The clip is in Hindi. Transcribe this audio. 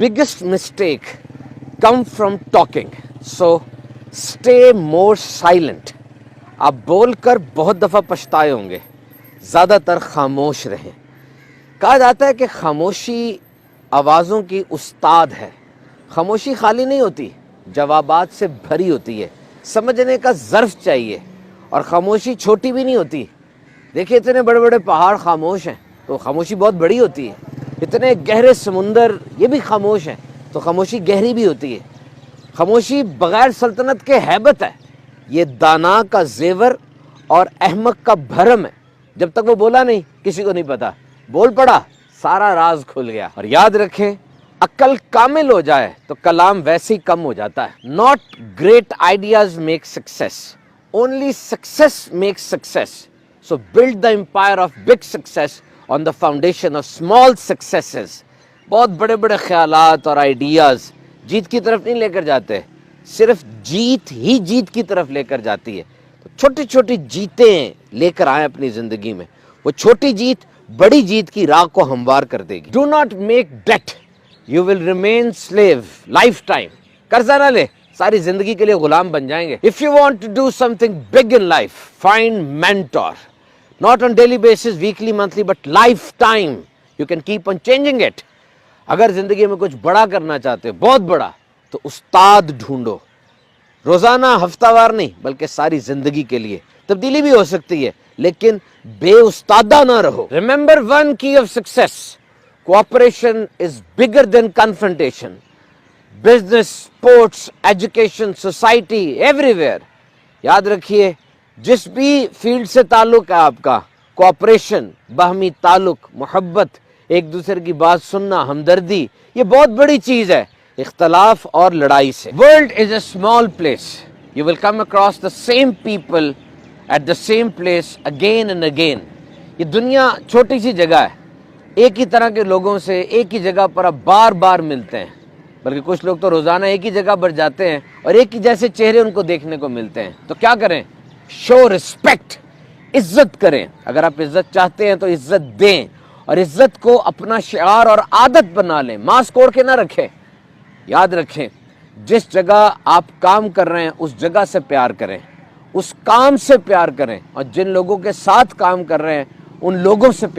Biggest mistake come from talking. So stay more silent. आप बोलकर बहुत दफ़ा पछताए होंगे, ज़्यादातर खामोश रहें। कहा जाता है कि खामोशी आवाज़ों की उस्ताद है। खामोशी खाली नहीं होती, जवाबात से भरी होती है। समझने का ज़र्फ चाहिए और ख़ामोशी छोटी भी नहीं होती। देखिए इतने बड़े बड़े पहाड़ खामोश हैं तो खामोशी बहुत बड़ी होती है। इतने गहरे समुंदर ये भी खामोश हैं तो खामोशी गहरी भी होती है। खामोशी बग़ैर सल्तनत के हैबत है। ये दाना का जेवर और अहमक का भरम है। जब तक वो बोला नहीं किसी को नहीं पता, बोल पड़ा सारा राज खुल गया। और याद रखें, अक्ल कामिल हो जाए तो कलाम वैसे ही कम हो जाता है। Not great ideas make success, only success makes success. So build the empire of big success on the foundation of small successes. बहुत बड़े बड़े ख्यालात और आइडियाज़ जीत की तरफ नहीं लेकर जाते, सिर्फ जीत ही जीत की तरफ लेकर जाती है। तो छोटी छोटी जीतें लेकर आए अपनी ज़िंदगी में, वो छोटी जीत बड़ी जीत की राह को हमवार कर देगी। Do not make debt, you will remain slave lifetime. कर्जा ना ले, सारी जिंदगी के लिए गुलाम बन जाएंगे। If you want to do something big in life, find mentor, not on daily basis, weekly, monthly, but lifetime. You can keep on changing it. अगर जिंदगी में कुछ बड़ा करना चाहते हो, बहुत बड़ा, तो उस्ताद ढूंढो। रोजाना, हफ्तावार नहीं, बल्कि सारी जिंदगी के लिए। तब्दीली भी हो सकती है लेकिन बेउस्तादा ना रहो। रिमेंबर वन की of success, cooperation is bigger than confrontation. Business, sports, education, society, everywhere. याद रखिए, जिस भी फील्ड से ताल्लुक है आपका, कोऑपरेशन, बाहमी ताल्लुक, मोहब्बत, एक दूसरे की बात सुनना, हमदर्दी, ये बहुत बड़ी चीज है इख्तलाफ और लड़ाई से। World is a small place, you will come across the same people at the same place again and again. ये दुनिया छोटी सी जगह है, एक ही तरह के लोगों से एक ही जगह पर आप बार बार मिलते हैं। बल्कि कुछ लोग तो रोजाना एक ही जगह पर जाते हैं और एक ही जैसे चेहरे उनको देखने को मिलते हैं। तो क्या करें? शो रिस्पेक्ट, इज्जत करें। अगर आप इज्जत चाहते हैं तो इज्जत दें और इज्जत को अपना शिआर और आदत बना लें, मास्क ओढ़ के ना रखें। याद रखें, जिस जगह आप काम कर रहे हैं उस जगह से प्यार करें, उस काम से प्यार करें और जिन लोगों के साथ काम कर रहे हैं उन लोगों से प्यार